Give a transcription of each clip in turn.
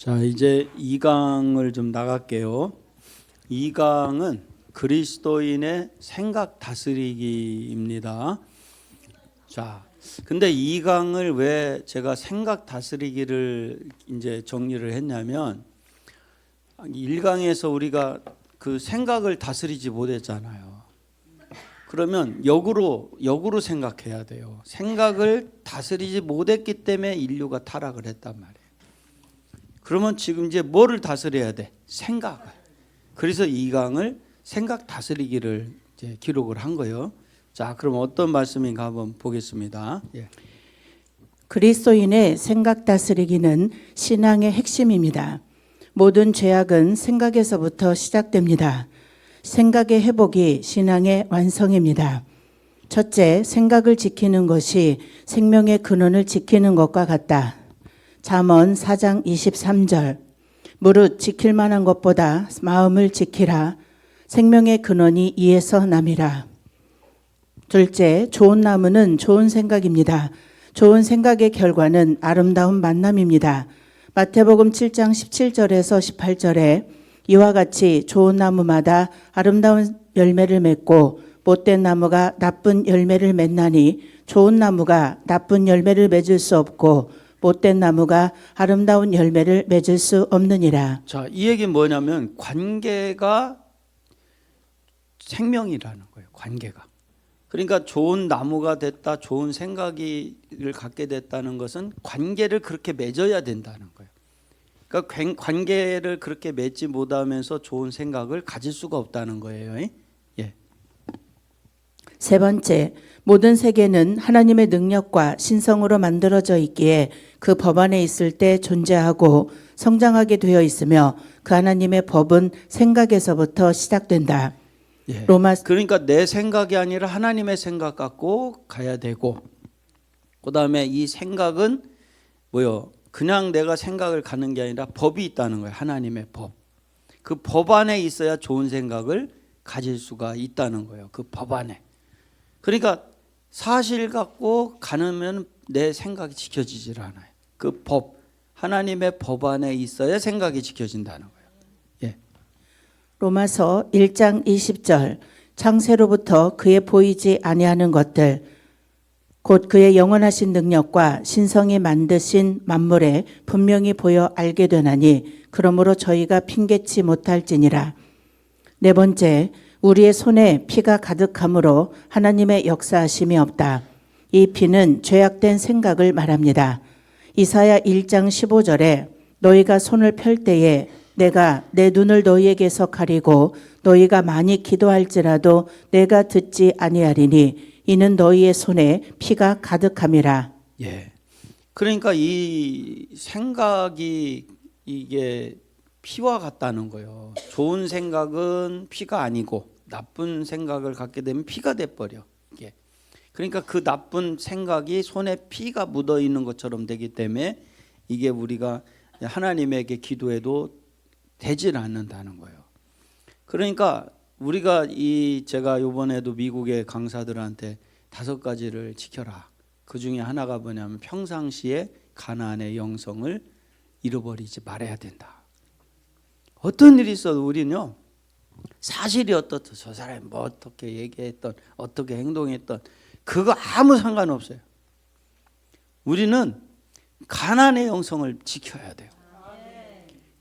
자, 이제 2강을 좀 나갈게요. 2강은 그리스도인의 생각 다스리기입니다. 자, 근데 2강을 왜 제가 생각 다스리기를 이제 정리를 했냐면 1강에서 우리가 그 생각을 다스리지 못했잖아요. 그러면 역으로 생각해야 돼요. 생각을 다스리지 못했기 때문에 인류가 타락을 했단 말이에요. 그러면 지금 이제 뭐를 다스려야 돼? 생각을. 그래서 2강을 생각 다스리기를 이제 기록을 한 거예요. 자, 그럼 어떤 말씀인가 한번 보겠습니다. 예. 그리스도인의 생각 다스리기는 신앙의 핵심입니다. 모든 죄악은 생각에서부터 시작됩니다. 생각의 회복이 신앙의 완성입니다. 첫째, 생각을 지키는 것이 생명의 근원을 지키는 것과 같다. 잠언 4장 23절. 무릇 지킬 만한 것보다 마음을 지키라. 생명의 근원이 이에서 남이라. 둘째, 좋은 나무는 좋은 생각입니다. 좋은 생각의 결과는 아름다운 만남입니다. 마태복음 7장 17절에서 18절에 이와 같이 좋은 나무마다 아름다운 열매를 맺고 못된 나무가 나쁜 열매를 맺나니 좋은 나무가 나쁜 열매를 맺을 수 없고 못된 나무가 아름다운 열매를 맺을 수 없느니라. 자, 이 얘기는 뭐냐면 관계가 생명이라는 거예요. 관계가. 그러니까 좋은 나무가 됐다, 좋은 생각을 갖게 됐다는 것은 관계를 그렇게 맺어야 된다는 거예요. 그러니까 관계를 그렇게 맺지 못하면서 좋은 생각을 가질 수가 없다는 거예요. 예. 세 번째, 모든 세계는 하나님의 능력과 신성으로 만들어져 있기에 그 법 안에 있을 때 존재하고 성장하게 되어 있으며 그 하나님의 법은 생각에서부터 시작된다. 예. 로마 그러니까 내 생각이 아니라 하나님의 생각 갖고 가야 되고, 그다음에 이 생각은 뭐요? 그냥 내가 생각을 가는 게 아니라 법이 있다는 거예요. 하나님의 법. 그 법 안에 있어야 좋은 생각을 가질 수가 있다는 거예요. 그 법 안에. 그러니까 사실 갖고 가면 내 생각이 지켜지질 않아요. 그 법, 하나님의 법 안에 있어야 생각이 지켜진다는 거예요. 예. 로마서 1장 20절. 창세로부터 그의 보이지 아니하는 것들 곧 그의 영원하신 능력과 신성이 만드신 만물에 분명히 보여 알게 되나니 그러므로 저희가 핑계치 못할지니라. 네 번째, 우리의 손에 피가 가득함으로 하나님의 역사하심이 없다. 이 피는 죄악된 생각을 말합니다. 이사야 1장 15절에 너희가 손을 펼 때에 내가 내 눈을 너희에게서 가리고 너희가 많이 기도할지라도 내가 듣지 아니하리니 이는 너희의 손에 피가 가득함이라. 예. 그러니까 이 생각이 이게 피와 같다는 거예요. 좋은 생각은 피가 아니고 나쁜 생각을 갖게 되면 피가 돼 버려. 이게. 그러니까 그 나쁜 생각이 손에 피가 묻어 있는 것처럼 되기 때문에 이게 우리가 하나님에게 기도해도 되질 않는다는 거예요. 그러니까 우리가 제가 이번에도 미국의 강사들한테 5가지를 지켜라. 그 중에 하나가 뭐냐면 평상시에 가나안의 영성을 잃어버리지 말아야 된다. 어떤 일이 있어도 우리는요, 사실이 어떻든 저 사람이 뭐 어떻게 얘기했던 어떻게 행동했던 그거 아무 상관없어요. 우리는 가나안의 영성을 지켜야 돼요.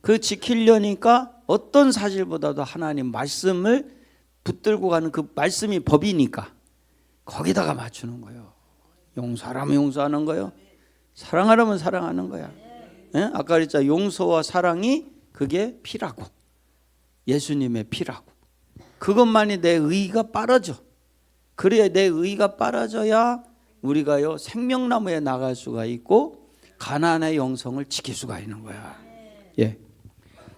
그 지키려니까 어떤 사실보다도 하나님 말씀을 붙들고 가는 그 말씀이 법이니까 거기다가 맞추는 거예요. 용서하라면 용서하는 거예요. 사랑하라면 사랑하는 거야. 예? 아까 그랬잖아. 용서와 사랑이 그게 피라고. 예수님의 피라고. 그것만이 내 의가 빠르죠. 그래야 내 의가 빠르져야 우리가요 생명나무에 나갈 수가 있고 가나안의 영성을 지킬 수가 있는 거야. 예.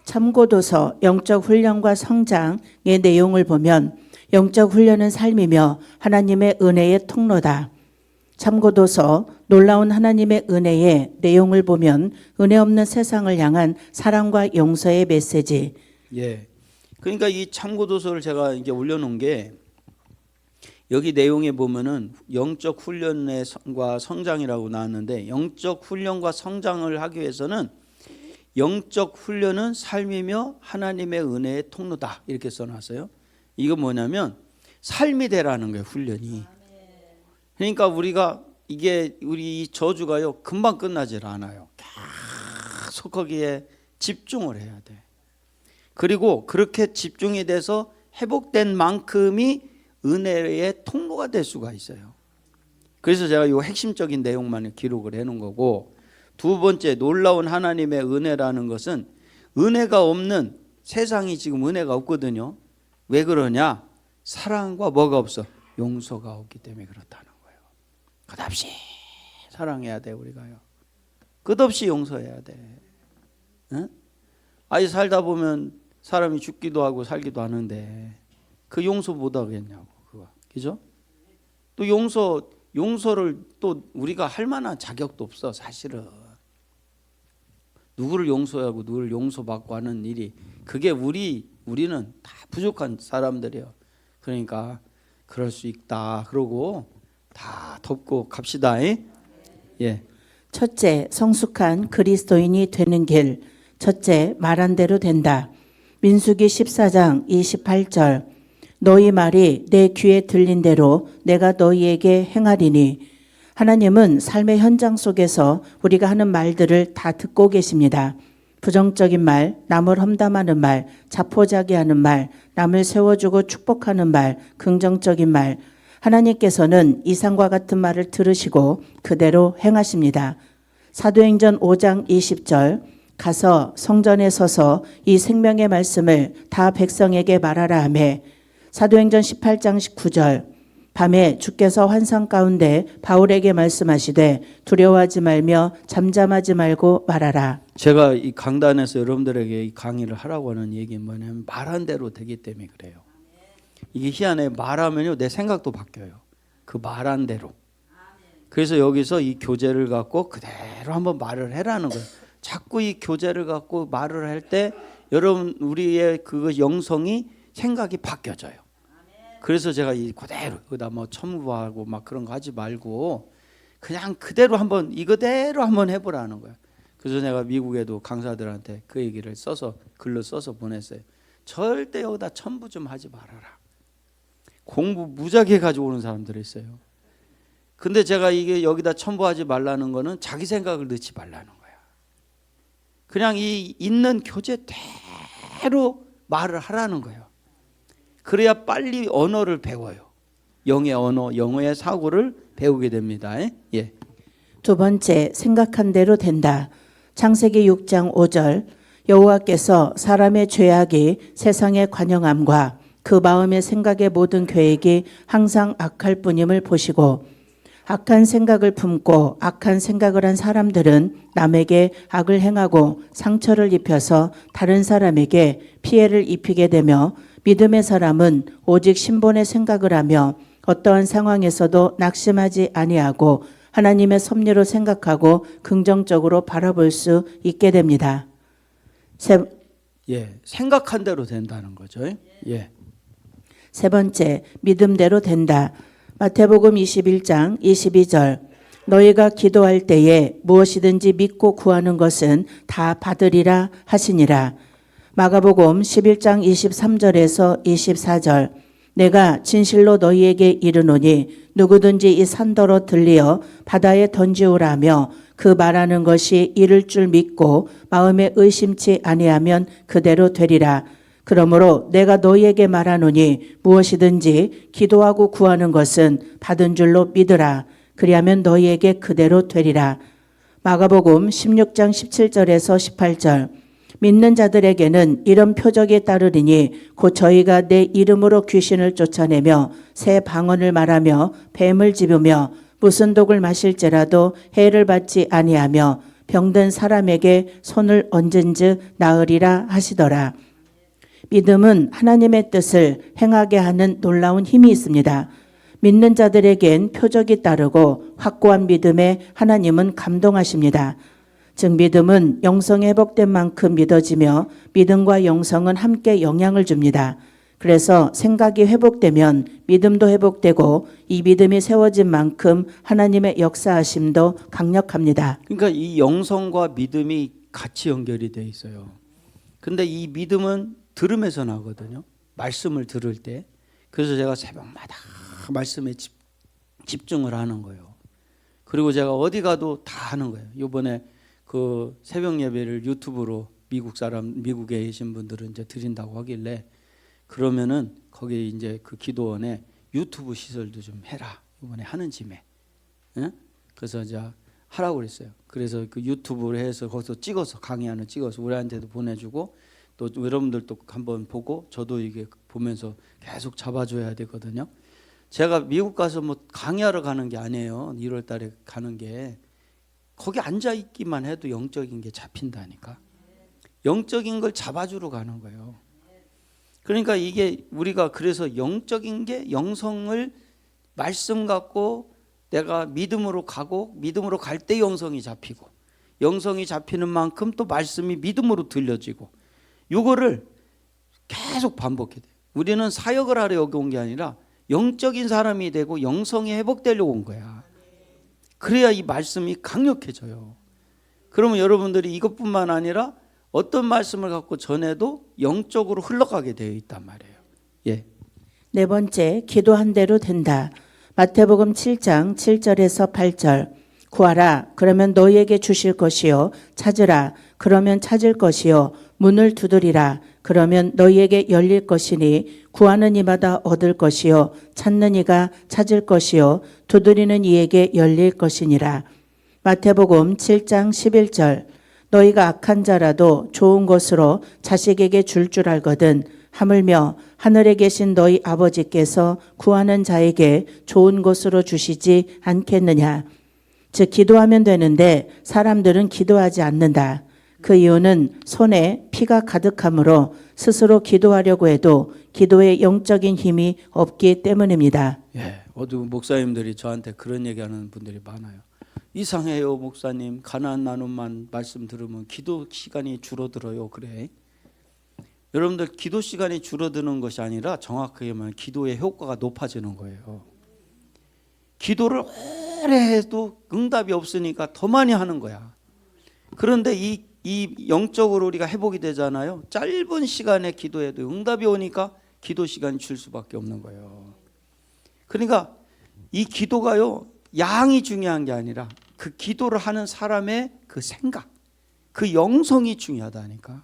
참고도서 영적 훈련과 성장의 내용을 보면 영적 훈련은 삶이며 하나님의 은혜의 통로다. 참고도서 놀라운 하나님의 은혜의 내용을 보면 은혜 없는 세상을 향한 사랑과 용서의 메시지. 예. 그러니까 이 참고도서를 제가 이게 올려놓은 게 여기 내용에 보면은 영적 훈련과 성장이라고 나왔는데 영적 훈련과 성장을 하기 위해서는 영적 훈련은 삶이며 하나님의 은혜의 통로다 이렇게 써놨어요. 이거 뭐냐면 삶이 되라는 거예요. 훈련이. 그러니까 우리가 이게 우리 이 저주가요 금방 끝나질 않아요. 계속 거기에 집중을 해야 돼. 그리고 그렇게 집중이 돼서 회복된 만큼이 은혜의 통로가 될 수가 있어요. 그래서 제가 이 핵심적인 내용만 기록을 해놓은 거고, 두 번째 놀라운 하나님의 은혜라는 것은 은혜가 없는 세상이 지금 은혜가 없거든요. 왜 그러냐? 사랑과 뭐가 없어? 용서가 없기 때문에 그렇다는 거예요. 끝없이 사랑해야 돼 우리가요. 끝없이 용서해야 돼. 응? 아니 살다 보면 사람이 죽기도 하고 살기도 하는데 그 용서 못 하겠냐고 그거. 그죠? 또 용서를 또 우리가 할 만한 자격도 없어 사실은. 누구를 용서하고 누구를 용서받고 하는 일이 그게 우리는 다 부족한 사람들이에요. 그러니까 그럴 수 있다 그러고 다 덮고 갑시다. 예. 첫째, 성숙한 그리스도인이 되는 길. 첫째, 말한 대로 된다. 민수기 14장 28절. 너희 말이 내 귀에 들린 대로 내가 너희에게 행하리니. 하나님은 삶의 현장 속에서 우리가 하는 말들을 다 듣고 계십니다. 부정적인 말, 남을 험담하는 말, 자포자기하는 말, 남을 세워주고 축복하는 말, 긍정적인 말. 하나님께서는 이상과 같은 말을 들으시고 그대로 행하십니다. 사도행전 5장 20절. 가서 성전에 서서 이 생명의 말씀을 다 백성에게 말하라 하매. 사도행전 18장 19절. 밤에 주께서 환상 가운데 바울에게 말씀하시되 두려워하지 말며 잠잠하지 말고 말하라. 제가 이 강단에서 여러분들에게 이 강의를 하라고 하는 얘기는 뭐냐면 말한 대로 되기 때문에 그래요. 이게 희한해. 말하면요 내 생각도 바뀌어요. 그 말한 대로. 그래서 여기서 이 교재를 갖고 그대로 한번 말을 해라는 거예요. 자꾸 이 교재를 갖고 말을 할 때 여러분 우리의 그 영성이 생각이 바뀌어져요. 그래서 제가 이 그대로 그다 뭐 첨부하고 막 그런 거 하지 말고 그냥 그대로 한번 이거대로 한번 해보라는 거예요. 그래서 내가 미국에도 강사들한테 그 얘기를 써서 글로 써서 보냈어요. 절대 여기다 첨부 좀 하지 말아라. 공부 무지하게 가지고 오는 사람들이 있어요. 근데 제가 이게 여기다 첨부하지 말라는 거는 자기 생각을 넣지 말라는 거야. 그냥 이 있는 교재대로 말을 하라는 거예요. 그래야 빨리 언어를 배워요. 영의 언어, 영어의 사고를 배우게 됩니다. 예. 두 번째, 생각한 대로 된다. 창세기 6장 5절. 여호와께서 사람의 죄악이 세상의 관영함과 그 마음의 생각의 모든 계획이 항상 악할 뿐임을 보시고, 악한 생각을 품고 악한 생각을 한 사람들은 남에게 악을 행하고 상처를 입혀서 다른 사람에게 피해를 입히게 되며, 믿음의 사람은 오직 신본의 생각을 하며 어떠한 상황에서도 낙심하지 아니하고 하나님의 섭리로 생각하고 긍정적으로 바라볼 수 있게 됩니다. 생각한 대로 된다는 거죠. 예. 세 번째, 믿음대로 된다. 마태복음 21장 22절. 너희가 기도할 때에 무엇이든지 믿고 구하는 것은 다 받으리라 하시니라. 마가복음 11장 23절에서 24절. 내가 진실로 너희에게 이르노니 누구든지 이 산더러 들리어 바다에 던지우라며 그 말하는 것이 이를 줄 믿고 마음에 의심치 아니하면 그대로 되리라. 그러므로 내가 너희에게 말하노니 무엇이든지 기도하고 구하는 것은 받은 줄로 믿으라. 그리하면 너희에게 그대로 되리라. 마가복음 16장 17절에서 18절. 믿는 자들에게는 이런 표적이 따르리니 곧 저희가 내 이름으로 귀신을 쫓아내며 새 방언을 말하며 뱀을 집으며 무슨 독을 마실지라도 해를 받지 아니하며 병든 사람에게 손을 얹은즉 나으리라 하시더라. 믿음은 하나님의 뜻을 행하게 하는 놀라운 힘이 있습니다. 믿는 자들에겐 표적이 따르고 확고한 믿음에 하나님은 감동하십니다. 즉 믿음은 영성이 회복된 만큼 믿어지며 믿음과 영성은 함께 영향을 줍니다. 그래서 생각이 회복되면 믿음도 회복되고 이 믿음이 세워진 만큼 하나님의 역사하심도 강력합니다. 그러니까 이 영성과 믿음이 같이 연결이 돼 있어요. 근데 이 믿음은 들음에서 나거든요. 말씀을 들을 때. 그래서 제가 새벽마다 말씀에 집중을 하는 거예요. 그리고 제가 어디 가도 다 하는 거예요. 이번에 그 새벽 예배를 유튜브로 미국에 계신 분들은 이제 드린다고 하길래, 그러면은 거기 이제 그 기도원에 유튜브 시설도 좀 해라. 이번에 하는 짐에. 예? 그래서 이제 하라고 그랬어요. 그래서 그 유튜브를 해서 거기서 찍어서 강의하는 찍어서 우리한테도 보내주고, 또 여러분들도 한번 보고 저도 이게 보면서 계속 잡아줘야 되거든요. 제가 미국 가서 뭐 강의하러 가는 게 아니에요. 1월 달에 가는 게 거기 앉아 있기만 해도 영적인 게 잡힌다니까. 영적인 걸 잡아주러 가는 거예요. 그러니까 이게 우리가 그래서 영적인 게 영성을 말씀 갖고 내가 믿음으로 가고 믿음으로 갈 때 영성이 잡히고 영성이 잡히는 만큼 또 말씀이 믿음으로 들려지고 이거를 계속 반복해야 돼요. 우리는 사역을 하러 여기 온 게 아니라 영적인 사람이 되고 영성이 회복되려고 온 거야. 그래야 이 말씀이 강력해져요. 그러면 여러분들이 이것뿐만 아니라 어떤 말씀을 갖고 전해도 영적으로 흘러가게 되어 있단 말이에요. 예. 네 번째, 기도한 대로 된다. 마태복음 7장 7절에서 8절. 구하라, 그러면 너희에게 주실 것이요. 찾으라, 그러면 찾을 것이요. 문을 두드리라, 그러면 너희에게 열릴 것이니 구하는 이마다 얻을 것이요. 찾는 이가 찾을 것이요. 두드리는 이에게 열릴 것이니라. 마태복음 7장 11절. 너희가 악한 자라도 좋은 것으로 자식에게 줄 알거든 하물며 하늘에 계신 너희 아버지께서 구하는 자에게 좋은 것으로 주시지 않겠느냐. 즉 기도하면 되는데 사람들은 기도하지 않는다. 그 이유는 손에 피가 가득하므로 스스로 기도하려고 해도 기도에 영적인 힘이 없기 때문입니다. 예, 어두 목사님들이 저한테 그런 얘기하는 분들이 많아요. 이상해요, 목사님. 가나안 나눔만 말씀 들으면 기도 시간이 줄어들어요. 그래. 여러분들 기도 시간이 줄어드는 것이 아니라 정확하게 말하면 기도의 효과가 높아지는 거예요. 기도를 오래 해도 응답이 없으니까 더 많이 하는 거야. 그런데 이 영적으로 우리가 회복이 되잖아요. 짧은 시간에 기도해도 응답이 오니까 기도 시간이 줄 수밖에 없는 거예요. 그러니까 이 기도가요, 양이 중요한 게 아니라 그 기도를 하는 사람의 그 생각, 그 영성이 중요하다니까.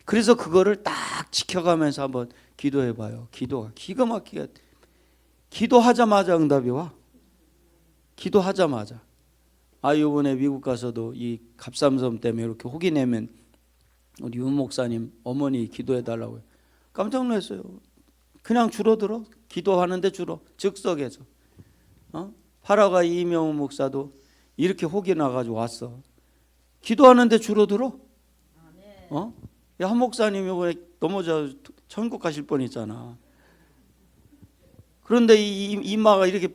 그래서 그거를 딱 지켜가면서 한번 기도해봐요. 기도가 기가 막히게, 기도하자마자 응답이 와. 기도하자마자. 이번에 미국 가서도 이 갑삼섬 때문에 이렇게 혹이 내면 우리 윤 목사님 어머니 기도해달라고요. 깜짝 놀랐어요. 그냥 줄어들어. 기도하는데 줄어. 즉석에서. 파라과 이명우 목사도 이렇게 혹이 나가지고 왔어. 기도하는데 줄어들어. 한 목사님 이번에 넘어져 천국 가실 뻔했잖아. 그런데 이 이마가 이렇게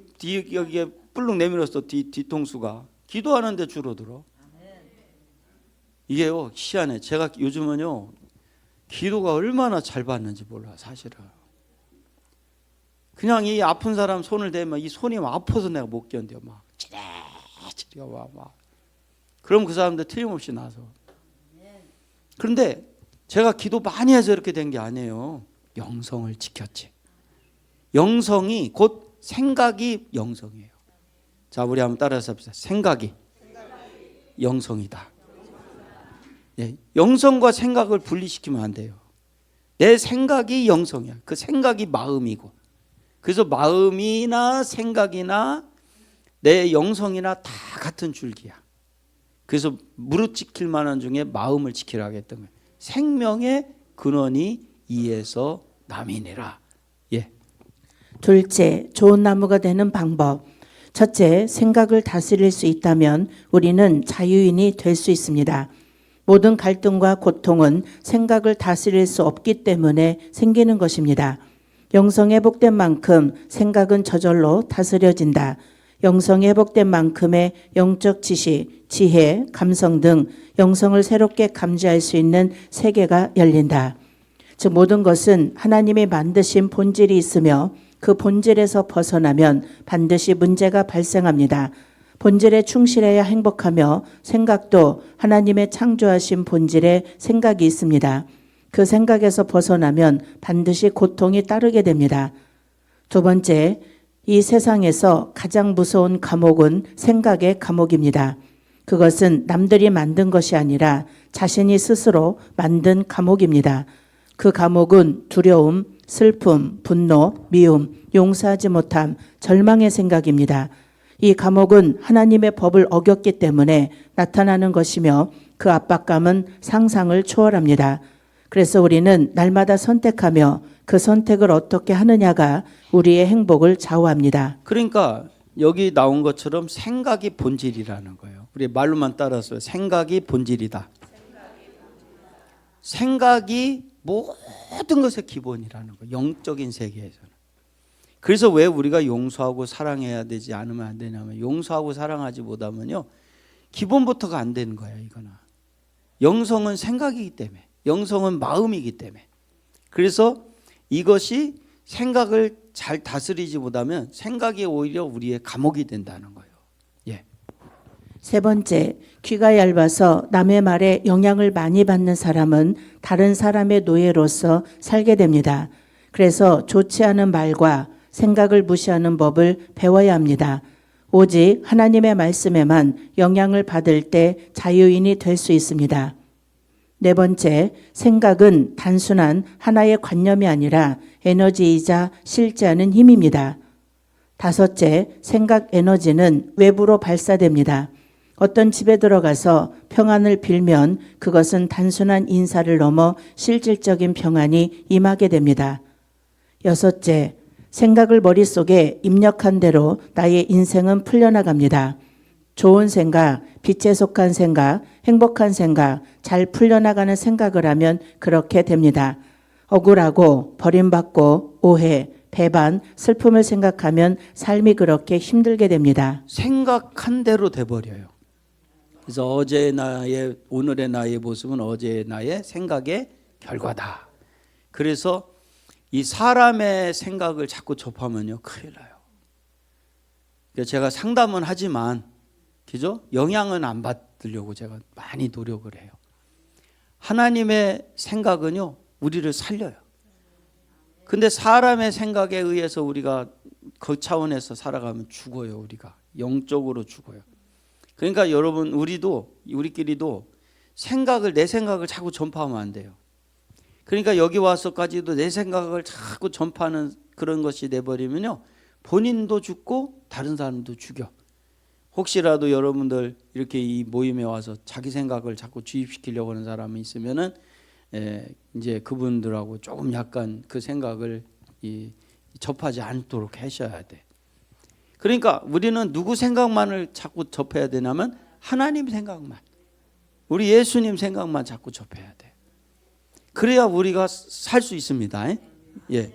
여기에 뿔룩 내밀었어. 뒤통수가. 기도하는데 줄어들어. 이게요, 희한해. 제가 요즘은요 기도가 얼마나 잘 받는지 몰라. 사실은 그냥 이 아픈 사람 손을 대면 이 손이 막 아파서 내가 못 견뎌. 막 치레치레가 와 막. 그럼 그 사람들 틀림없이 나서. 그런데 제가 기도 많이 해서 이렇게 된 게 아니에요. 영성을 지켰지. 영성이 곧 생각이 영성이에요. 자, 우리 한번 따라서 합시다. 생각이 영성이다. 네, 영성과 생각을 분리시키면 안 돼요. 내 생각이 영성이야. 그 생각이 마음이고. 그래서 마음이나 생각이나 내 영성이나 다 같은 줄기야. 그래서 무릇 지킬 만한 중에 마음을 지키라 하겠던 거예요. 생명의 근원이 이에서 남이니라. 예. 둘째, 좋은 나무가 되는 방법. 첫째, 생각을 다스릴 수 있다면 우리는 자유인이 될 수 있습니다. 모든 갈등과 고통은 생각을 다스릴 수 없기 때문에 생기는 것입니다. 영성이 회복된 만큼 생각은 저절로 다스려진다. 영성이 회복된 만큼의 영적 지식, 지혜, 감성 등 영성을 새롭게 감지할 수 있는 세계가 열린다. 즉 모든 것은 하나님이 만드신 본질이 있으며 그 본질에서 벗어나면 반드시 문제가 발생합니다. 본질에 충실해야 행복하며 생각도 하나님의 창조하신 본질에 생각이 있습니다. 그 생각에서 벗어나면 반드시 고통이 따르게 됩니다. 두 번째, 이 세상에서 가장 무서운 감옥은 생각의 감옥입니다. 그것은 남들이 만든 것이 아니라 자신이 스스로 만든 감옥입니다. 그 감옥은 두려움, 슬픔, 분노, 미움, 용서하지 못함, 절망의 생각입니다. 이 감옥은 하나님의 법을 어겼기 때문에 나타나는 것이며 그 압박감은 상상을 초월합니다. 그래서 우리는 날마다 선택하며 그 선택을 어떻게 하느냐가 우리의 행복을 좌우합니다. 그러니까 여기 나온 것처럼 생각이 본질이라는 거예요. 우리 말로만 따라서 생각이 본질이다. 생각이 모든 것의 기본이라는 거예요. 영적인 세계에서는. 그래서 왜 우리가 용서하고 사랑해야 되지 않으면 안 되냐면 용서하고 사랑하지 못하면요. 기본부터가 안 되는 거예요. 이거는. 영성은 생각이기 때문에. 영성은 마음이기 때문에. 그래서 이것이 생각을 잘 다스리지 못하면 생각이 오히려 우리의 감옥이 된다는 거예요. 예. 세 번째, 귀가 얇아서 남의 말에 영향을 많이 받는 사람은 다른 사람의 노예로서 살게 됩니다. 그래서 좋지 않은 말과 생각을 무시하는 법을 배워야 합니다. 오직 하나님의 말씀에만 영향을 받을 때 자유인이 될 수 있습니다. 네 번째, 생각은 단순한 하나의 관념이 아니라 에너지이자 실제하는 힘입니다. 다섯째, 생각 에너지는 외부로 발사됩니다. 어떤 집에 들어가서 평안을 빌면 그것은 단순한 인사를 넘어 실질적인 평안이 임하게 됩니다. 여섯째, 생각을 머릿속에 입력한 대로 나의 인생은 풀려나갑니다. 좋은 생각, 빛에 속한 생각, 행복한 생각, 잘 풀려나가는 생각을 하면 그렇게 됩니다. 억울하고 버림받고 오해, 배반, 슬픔을 생각하면 삶이 그렇게 힘들게 됩니다. 생각한 대로 돼버려요. 그래서 어제의 나의 오늘의 나의 모습은 어제의 나의 생각의 결과다. 그래서 이 사람의 생각을 자꾸 접하면요 큰일 나요. 그래서 제가 상담은 하지만 그죠? 영향은 안 받으려고 제가 많이 노력을 해요. 하나님의 생각은요 우리를 살려요. 근데 사람의 생각에 의해서 우리가 그 차원에서 살아가면 죽어요. 우리가 영적으로 죽어요. 그러니까 여러분 우리끼리도 내 생각을 자꾸 전파하면 안 돼요. 그러니까 여기 와서까지도 내 생각을 자꾸 전파하는 그런 것이 돼버리면요 본인도 죽고 다른 사람도 죽여. 혹시라도 여러분들 이렇게 이 모임에 와서 자기 생각을 자꾸 주입시키려고 하는 사람이 있으면은 이제 그분들하고 조금 약간 그 생각을 접하지 않도록 하셔야 돼. 그러니까 우리는 누구 생각만을 자꾸 접해야 되냐면 하나님 생각만, 우리 예수님 생각만 자꾸 접해야 돼. 그래야 우리가 살 수 있습니다. 예.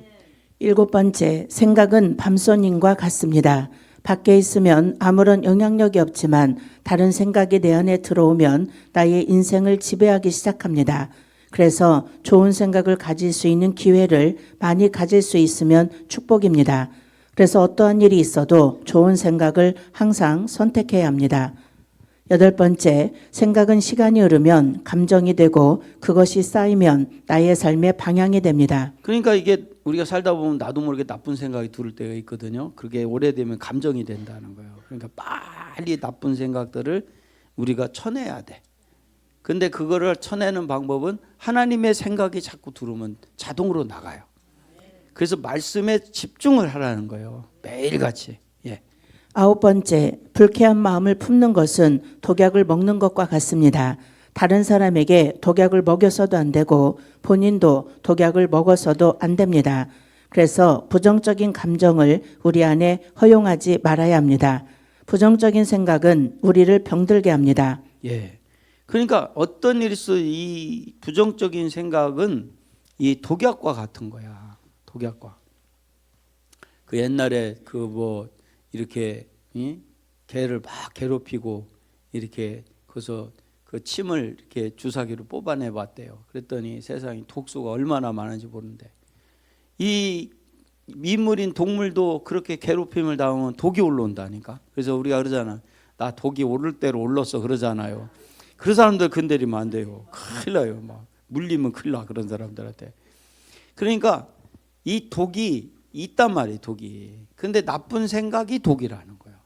일곱 번째, 생각은 밤송인과 같습니다. 밖에 있으면 아무런 영향력이 없지만 다른 생각이 내 안에 들어오면 나의 인생을 지배하기 시작합니다. 그래서 좋은 생각을 가질 수 있는 기회를 많이 가질 수 있으면 축복입니다. 그래서 어떠한 일이 있어도 좋은 생각을 항상 선택해야 합니다. 여덟 번째, 생각은 시간이 흐르면 감정이 되고 그것이 쌓이면 나의 삶의 방향이 됩니다. 그러니까 이게 우리가 살다 보면 나도 모르게 나쁜 생각이 들을 때가 있거든요. 그게 오래되면 감정이 된다는 거예요. 그러니까 빨리 나쁜 생각들을 우리가 쳐내야 돼. 근데 그거를 쳐내는 방법은 하나님의 생각이 자꾸 들어오면 자동으로 나가요. 그래서 말씀에 집중을 하라는 거예요. 매일같이. 예. 아홉 번째, 불쾌한 마음을 품는 것은 독약을 먹는 것과 같습니다. 다른 사람에게 독약을 먹여서도 안 되고 본인도 독약을 먹어서도 안 됩니다. 그래서 부정적인 감정을 우리 안에 허용하지 말아야 합니다. 부정적인 생각은 우리를 병들게 합니다. 예. 그러니까 어떤 일이 있어 이 부정적인 생각은 이 독약과 같은 거야. 독약과. 그 옛날에 그 뭐 이렇게 개를 막 괴롭히고 이렇게 거기서 그 침을 이렇게 주사기로 뽑아내 봤대요. 그랬더니 세상에 독소가 얼마나 많은지 모르는데 이 민물인 동물도 그렇게 괴롭힘을 당하면 독이 올라온다니까. 그래서 우리가 그러잖아. 나 독이 오를 대로 올랐어 그러잖아요. 그런 사람들 건드리면 안 돼요. 큰일 나요. 막 물리면 큰일 나 그런 사람들한테. 그러니까 이 독이 있단 말이에요. 독이. 근데 나쁜 생각이 독이라는 거예요.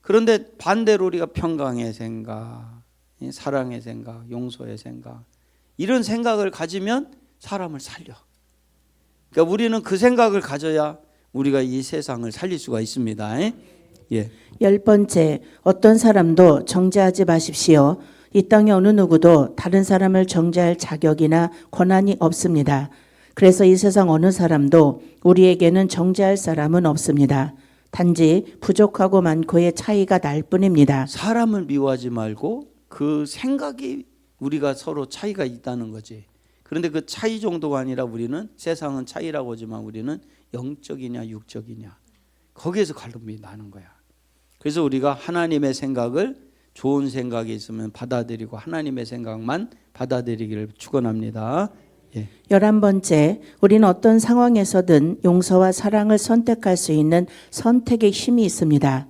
그런데 반대로 우리가 평강의 생각, 사랑의 생각, 용서의 생각 이런 생각을 가지면 사람을 살려. 그러니까 우리는 그 생각을 가져야 우리가 이 세상을 살릴 수가 있습니다. 예. 10번째, 어떤 사람도 정죄하지 마십시오. 이 땅의 어느 누구도 다른 사람을 정죄할 자격이나 권한이 없습니다. 그래서 이 세상 어느 사람도 우리에게는 정죄할 사람은 없습니다. 단지 부족하고 많고의 차이가 날 뿐입니다. 사람을 미워하지 말고 그 생각이 우리가 서로 차이가 있다는 거지. 그런데 그 차이 정도가 아니라 우리는 세상은 차이라고 하지만 우리는 영적이냐 육적이냐 거기에서 갈등이 나는 거야. 그래서 우리가 하나님의 생각을 좋은 생각이 있으면 받아들이고 하나님의 생각만 받아들이기를 축원합니다. 예. 11번째, 우리는 어떤 상황에서든 용서와 사랑을 선택할 수 있는 선택의 힘이 있습니다.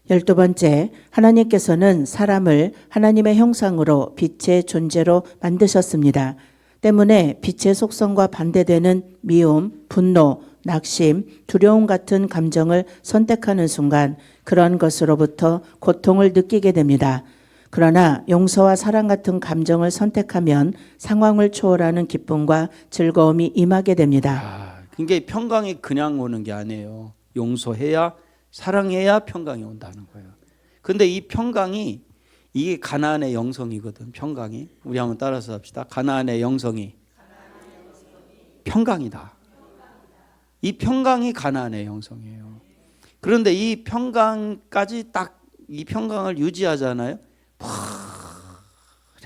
12번째, 하나님께서는 사람을 하나님의 형상으로 빛의 존재로 만드셨습니다. 때문에 빛의 속성과 반대되는 미움, 분노, 낙심, 두려움 같은 감정을 선택하는 순간 그런 것으로부터 고통을 느끼게 됩니다. 그러나 용서와 사랑 같은 감정을 선택하면 상황을 초월하는 기쁨과 즐거움이 임하게 됩니다. 그러니까 평강이 그냥 오는 게 아니에요. 용서해야 사랑해야 평강이 온다는 거예요. 근데 이 평강이 이게 가나안의 영성이거든. 평강이. 우리 한번 따라서 합시다. 가나안의 영성이 평강이다. 이 평강이 가나안의 영성이에요. 그런데 이 평강까지 딱 이 평강을 유지하잖아요.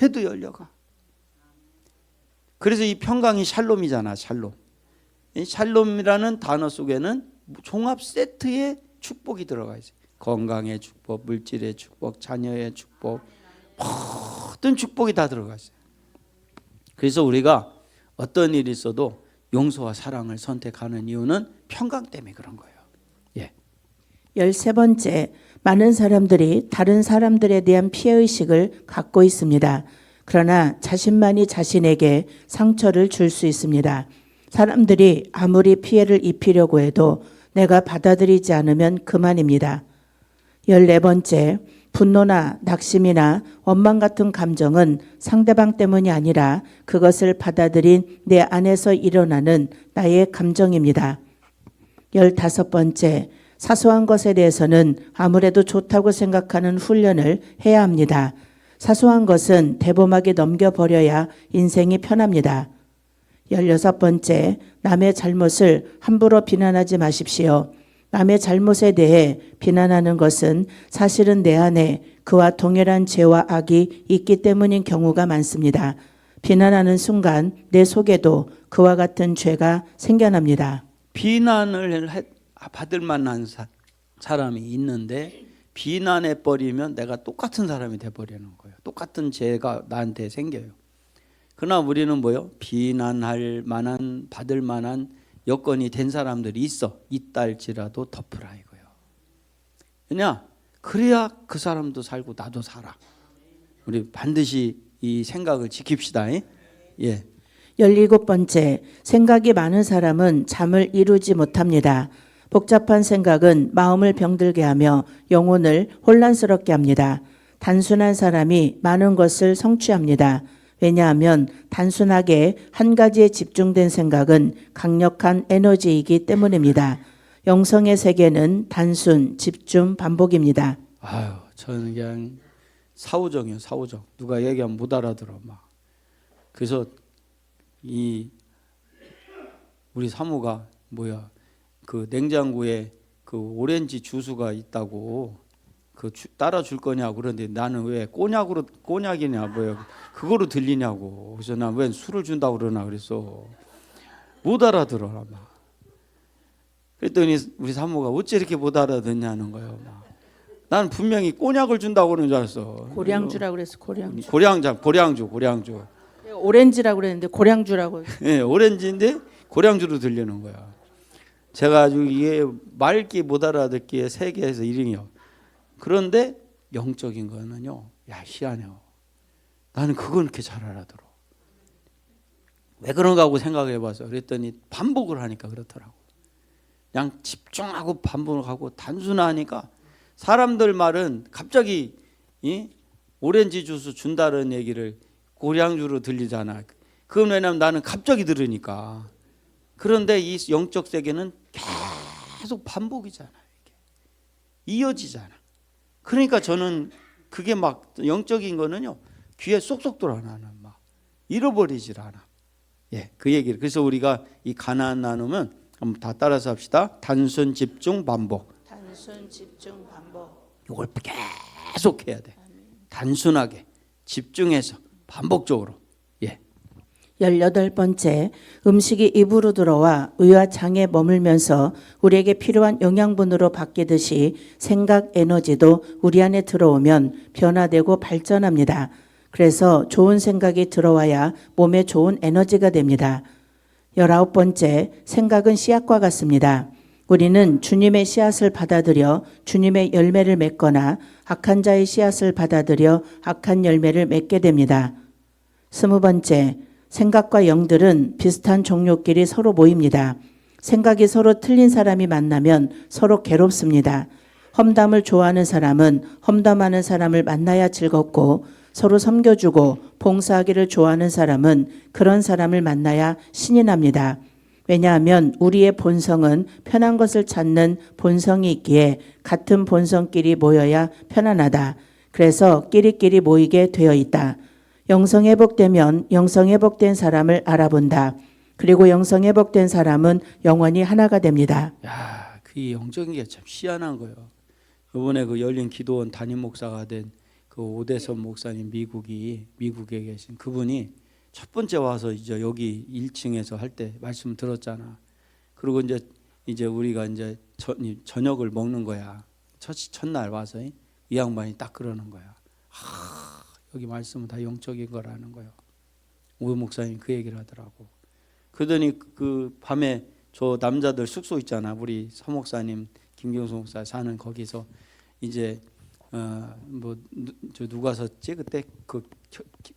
해도 열려가. 그래서 이 평강이 샬롬이잖아. 샬롬. 이 샬롬이라는 단어 속에는 종합 세트의 축복이 들어가 있어요. 건강의 축복, 물질의 축복, 자녀의 축복, 모든 축복이 다 들어가 있어요. 그래서 우리가 어떤 일이 있어도 용서와 사랑을 선택하는 이유는 평강 때문에 그런 거예요. 예. 13번째, 많은 사람들이 다른 사람들에 대한 피해의식을 갖고 있습니다. 그러나 자신만이 자신에게 상처를 줄 수 있습니다. 사람들이 아무리 피해를 입히려고 해도 내가 받아들이지 않으면 그만입니다. 14번째, 분노나 낙심이나 원망 같은 감정은 상대방 때문이 아니라 그것을 받아들인 내 안에서 일어나는 나의 감정입니다. 15번째, 사소한 것에 대해서는 아무래도 좋다고 생각하는 훈련을 해야 합니다. 사소한 것은 대범하게 넘겨버려야 인생이 편합니다. 16번째, 남의 잘못을 함부로 비난하지 마십시오. 남의 잘못에 대해 비난하는 것은 사실은 내 안에 그와 동일한 죄와 악이 있기 때문인 경우가 많습니다. 비난하는 순간 내 속에도 그와 같은 죄가 생겨납니다. 비난을 받을 만한 사람이 있는데 비난해 버리면 내가 똑같은 사람이 돼 버리는 거예요. 똑같은 죄가 나한테 생겨요. 그러나 우리는 뭐요? 비난할 만한 받을 만한 여건이 된 사람들이 있다 할지라도 덮으라 이거예요. 왜냐? 그래야 그 사람도 살고 나도 살아. 우리 반드시 이 생각을 지킵시다. 예. 17번째, 생각이 많은 사람은 잠을 이루지 못합니다. 복잡한 생각은 마음을 병들게 하며 영혼을 혼란스럽게 합니다. 단순한 사람이 많은 것을 성취합니다. 왜냐하면 단순하게 한 가지에 집중된 생각은 강력한 에너지이기 때문입니다. 영성의 세계는 단순, 집중, 반복입니다. 저는 그냥 사후정이에요. 사후정. 누가 얘기하면 못 알아들어 막. 그래서 우리 사모가 그 냉장고에 그 오렌지 주스가 있다고 따라 줄 거냐고 그런데 나는 왜 꼬냑이냐 그거로 들리냐고. 그래서 난 왜 술을 준다고 그러나 그랬어. 못 알아들어 막. 그랬더니 우리 사모가 어째 이렇게 못 알아듣냐는 거예요. 막. 나는 분명히 꼬냑을 준다고 그러는 줄 알았어. 고량주라고 그랬어. 고량주. 고량주. 오렌지라고 그랬는데 고량주라고. 네, 오렌지인데 고량주로 들리는 거야. 제가 아주 이게 맑기 못 알아듣기에 세계에서 1위요. 그런데 영적인 거는요, 야, 희한해요. 나는 그걸 이렇게 잘 알아들어. 왜 그런가 하고 생각해 봐서 그랬더니 반복을 하니까 그렇더라고. 그냥 집중하고 반복하고 단순하니까 사람들 말은 갑자기 오렌지 주스 준다는 얘기를 고량주로 들리잖아. 그건 왜냐면 나는 갑자기 들으니까. 그런데 이 영적 세계는 계속 반복이잖아. 이게. 이어지잖아. 그러니까 저는 그게 막 영적인 거는요, 귀에 쏙쏙 들어와. 나는 막 잃어버리질 않아. 예, 그 얘기를. 그래서 우리가 이 가나안 나누면 한번 다 따라서 합시다. 단순, 집중, 반복. 단순, 집중, 반복. 이걸 계속 해야 돼. 단순하게 집중해서 반복적으로. 예. 18번째, 음식이 입으로 들어와 의와 장에 머물면서 우리에게 필요한 영양분으로 바뀌듯이 생각 에너지도 우리 안에 들어오면 변화되고 발전합니다. 그래서 좋은 생각이 들어와야 몸에 좋은 에너지가 됩니다. 19번째, 생각은 씨앗과 같습니다. 우리는 주님의 씨앗을 받아들여 주님의 열매를 맺거나 악한 자의 씨앗을 받아들여 악한 열매를 맺게 됩니다. 20번째, 생각과 영들은 비슷한 종류끼리 서로 모입니다. 생각이 서로 틀린 사람이 만나면 서로 괴롭습니다. 험담을 좋아하는 사람은 험담하는 사람을 만나야 즐겁고, 서로 섬겨주고 봉사하기를 좋아하는 사람은 그런 사람을 만나야 신이 납니다. 왜냐하면 우리의 본성은 편한 것을 찾는 본성이 있기에 같은 본성끼리 모여야 편안하다. 그래서 끼리끼리 모이게 되어 있다. 영성 회복되면 영성 회복된 사람을 알아본다. 그리고 영성 회복된 사람은 영원히 하나가 됩니다. 야, 그 영적인 게 참 희한한 거예요. 이번에 그 열린 기도원 담임 목사가 된 그 오대선 목사님, 미국에 계신 그분이 첫 번째 와서 이제 여기 1층에서 할 때 말씀 들었잖아. 그리고 이제 우리가 이제 저녁을 먹는 거야. 첫날 와서 이 양반이 딱 그러는 거야. 여기 말씀은 다 영적인 거라는 거예요. 오 목사님 그 얘기를 하더라고. 그러더니 그 밤에 저 남자들 숙소 있잖아. 우리 서 목사님, 김경수 목사 사는 거기서 이제 저 누가 샀지 그때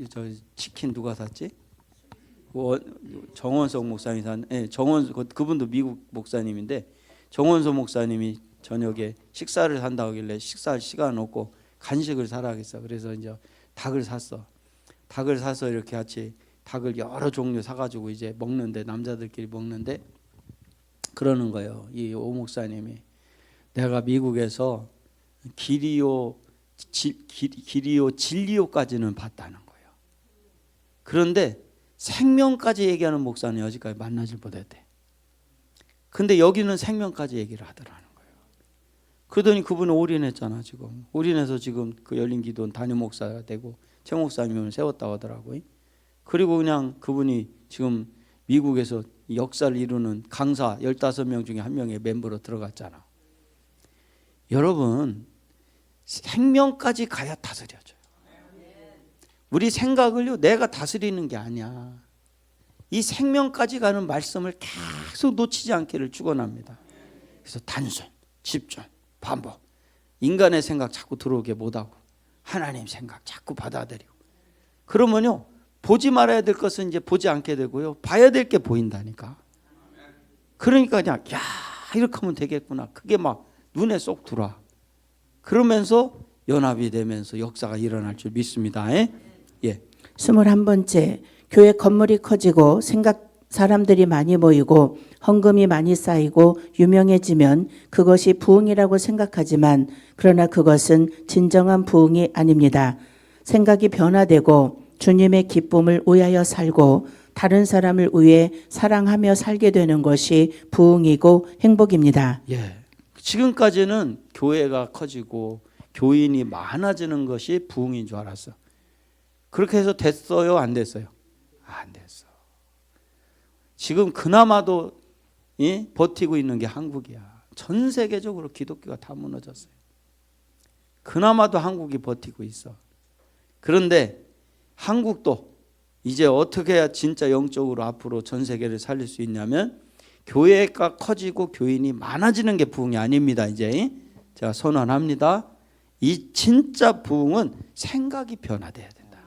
저 치킨 누가 샀지? 정원석 목사님이 산. 그분도 미국 목사님인데 정원석 목사님이 저녁에 식사를 한다고 하길래 식사할 시간 없고 간식을 사라겠어. 그래서 이제 닭을 샀어. 닭을 사서 이렇게 같이 닭을 여러 종류 사가지고 이제 먹는데 남자들끼리 먹는데 그러는 거예요. 이 오 목사님이 내가 미국에서 기리오 진리오까지는 봤다는 거예요. 그런데 생명까지 얘기하는 목사는 여지까지 만나질 못했대. 근데 여기는 생명까지 얘기를 하더라는 거예요. 그러더니 그분은 올인했잖아. 지금 올인해서 지금 그 열린 기도원 담임 목사가 되고 최 목사님을 세웠다고 하더라고요. 그리고 그냥 그분이 지금 미국에서 역사를 이루는 강사 15명 중에 한 명의 멤버로 들어갔잖아. 여러분 생명까지 가야 다스려져요. 우리 생각을요 내가 다스리는 게 아니야. 이 생명까지 가는 말씀을 계속 놓치지 않기를 축원합니다. 그래서 단순, 집중, 반복. 인간의 생각 자꾸 들어오게 못하고 하나님 생각 자꾸 받아들이고 그러면요 보지 말아야 될 것은 이제 보지 않게 되고요 봐야 될 게 보인다니까. 그러니까 그냥 야 이렇게 하면 되겠구나. 그게 막 눈에 쏙 들어와. 그러면서 연합이 되면서 역사가 일어날 줄 믿습니다. 예. 21번째, 교회 건물이 커지고 사람들이 많이 모이고 헌금이 많이 쌓이고 유명해지면 그것이 부흥이라고 생각하지만 그러나 그것은 진정한 부흥이 아닙니다. 생각이 변화되고 주님의 기쁨을 위하여 살고 다른 사람을 위해 사랑하며 살게 되는 것이 부흥이고 행복입니다. 예. 지금까지는 교회가 커지고 교인이 많아지는 것이 부흥인 줄 알았어. 그렇게 해서 됐어요? 안 됐어요? 안 됐어. 지금 그나마도 버티고 있는 게 한국이야. 전 세계적으로 기독교가 다 무너졌어요. 그나마도 한국이 버티고 있어. 그런데 한국도 이제 어떻게 해야 진짜 영적으로 앞으로 전 세계를 살릴 수 있냐면 교회가 커지고 교인이 많아지는 게 부흥이 아닙니다. 이제 제가 선언합니다. 이 진짜 부흥은 생각이 변화돼야 된다.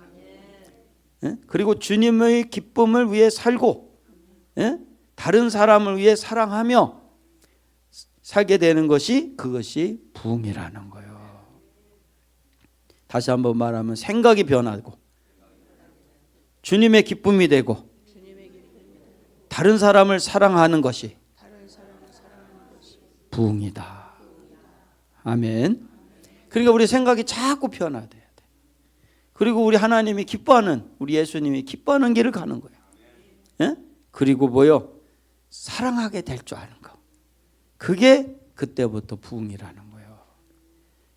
예? 그리고 주님의 기쁨을 위해 살고, 예? 다른 사람을 위해 사랑하며 살게 되는 것이 그것이 부흥이라는 거예요. 다시 한번 말하면 생각이 변하고 주님의 기쁨이 되고 다른 사람을 사랑하는 것이 부흥이다. 아멘. 그러니까 우리 생각이 자꾸 변화돼야 돼. 그리고 우리 하나님이 기뻐하는, 우리 예수님이 기뻐하는 길을 가는 거예요. 예? 그리고 뭐요? 사랑하게 될 줄 아는 거. 그게 그때부터 부흥이라는 거예요.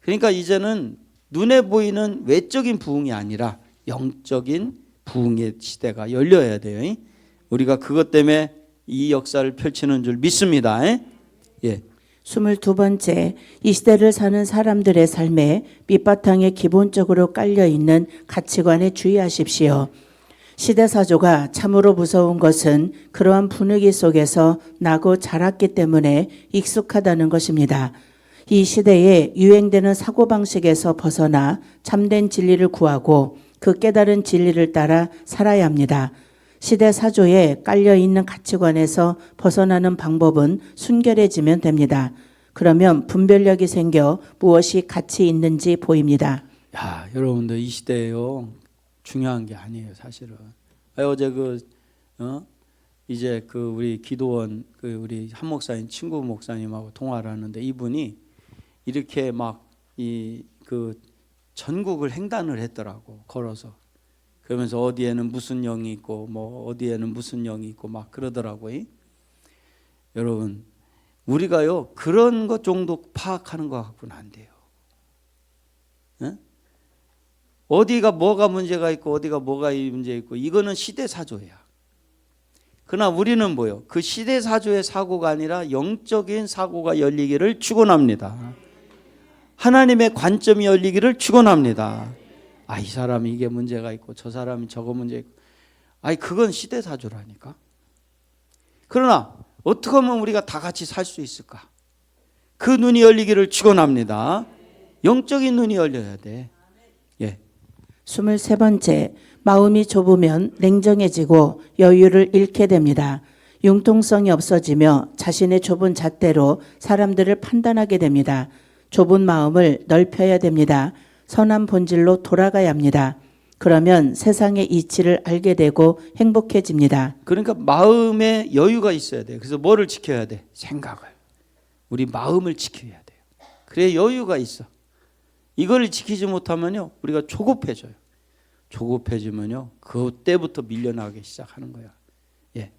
그러니까 이제는 눈에 보이는 외적인 부흥이 아니라 영적인 부흥의 시대가 열려야 돼요. 우리가 그것 때문에 이 역사를 펼치는 줄 믿습니다. 예. 22번째, 이 시대를 사는 사람들의 삶에 밑바탕에 기본적으로 깔려있는 가치관에 주의하십시오. 시대사조가 참으로 무서운 것은 그러한 분위기 속에서 나고 자랐기 때문에 익숙하다는 것입니다. 이 시대에 유행되는 사고방식에서 벗어나 참된 진리를 구하고 그 깨달은 진리를 따라 살아야 합니다. 시대사조에 깔려있는 가치관에서 벗어나는 방법은 순결해지면 됩니다. 그러면 분별력이 생겨 무엇이 가치 있는지 보입니다. 야, 여러분들 이 시대에요. 중요한 게 아니에요, 사실은. 어제 이제 우리 기도원 우리 한 목사님 친구 목사님하고 통화를 하는데 이분이 이렇게 막 전국을 횡단을 했더라고, 걸어서. 그러면서 어디에는 무슨 영이 있고 뭐 어디에는 무슨 영이 있고 막 그러더라고요. 여러분, 우리가요 그런 것 정도 파악하는 것 갖고는 안 돼요. 에? 어디가 뭐가 문제가 있고 어디가 뭐가 문제 있고 이거는 시대사조야. 그러나 우리는 뭐요? 그 시대사조의 사고가 아니라 영적인 사고가 열리기를 축원합니다. 하나님의 관점이 열리기를 축원합니다. 이 사람이 이게 문제가 있고 저 사람이 저거 문제 있고. 그건 시대사조라니까. 그러나 어떻게 하면 우리가 다 같이 살 수 있을까? 그 눈이 열리기를 축원합니다. 영적인 눈이 열려야 돼. 예. 23번째, 마음이 좁으면 냉정해지고 여유를 잃게 됩니다. 융통성이 없어지며 자신의 좁은 잣대로 사람들을 판단하게 됩니다. 좁은 마음을 넓혀야 됩니다. 선한 본질로 돌아가야 합니다. 그러면 세상의 이치를 알게 되고 행복해집니다. 그러니까 마음에 여유가 있어야 돼. 그래서 뭐를 지켜야 돼? 생각을. 우리 마음을 지켜야 돼요. 그래 여유가 있어. 이걸 지키지 못하면요 우리가 조급해져요. 조급해지면요 그때부터 밀려나기 시작하는 거야. 예.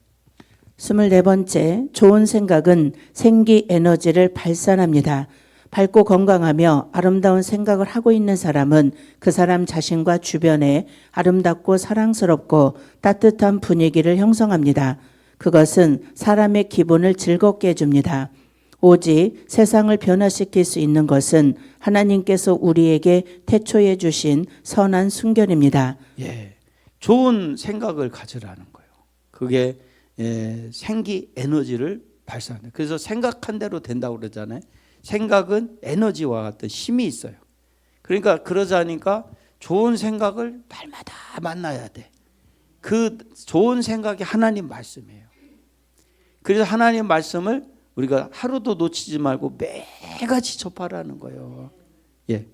24번째, 좋은 생각은 생기 에너지를 발산합니다. 밝고 건강하며 아름다운 생각을 하고 있는 사람은 그 사람 자신과 주변에 아름답고 사랑스럽고 따뜻한 분위기를 형성합니다. 그것은 사람의 기분을 즐겁게 해줍니다. 오직 세상을 변화시킬 수 있는 것은 하나님께서 우리에게 태초해 주신 선한 순결입니다. 예, 좋은 생각을 가지라는 거예요. 그게 생기 에너지를 발산해. 그래서 생각한 대로 된다고 그러잖아요. 생각은 에너지와 같은 힘이 있어요. 그러니까 그러자니까 좋은 생각을 날마다 만나야 돼. 그 좋은 생각이 하나님 말씀이에요. 그래서 하나님 말씀을 우리가 하루도 놓치지 말고 매일같이 접하라는 거예요. 예.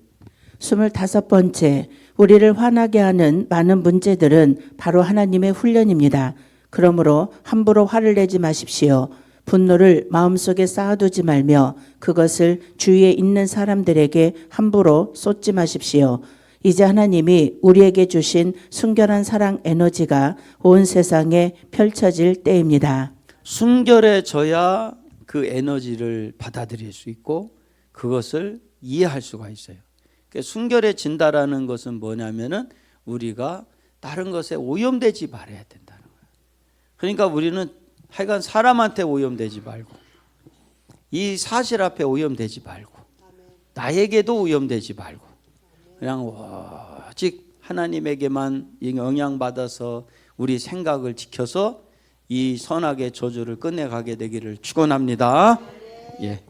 25번째, 우리를 화나게 하는 많은 문제들은 바로 하나님의 훈련입니다. 그러므로 함부로 화를 내지 마십시오. 분노를 마음속에 쌓아두지 말며 그것을 주위에 있는 사람들에게 함부로 쏟지 마십시오. 이제 하나님이 우리에게 주신 순결한 사랑 에너지가 온 세상에 펼쳐질 때입니다. 순결해져야 그 에너지를 받아들일 수 있고 그것을 이해할 수가 있어요. 그러니까 순결해진다라는 것은 뭐냐면은 우리가 다른 것에 오염되지 말아야 된다는 거예요. 그러니까 우리는 하여간 사람한테 오염되지 말고 이 사실 앞에 오염되지 말고 나에게도 오염되지 말고 그냥 오직 하나님에게만 영향받아서 우리 생각을 지켜서 이 선악의 저주를 끝내가게 되기를 축원합니다. 예.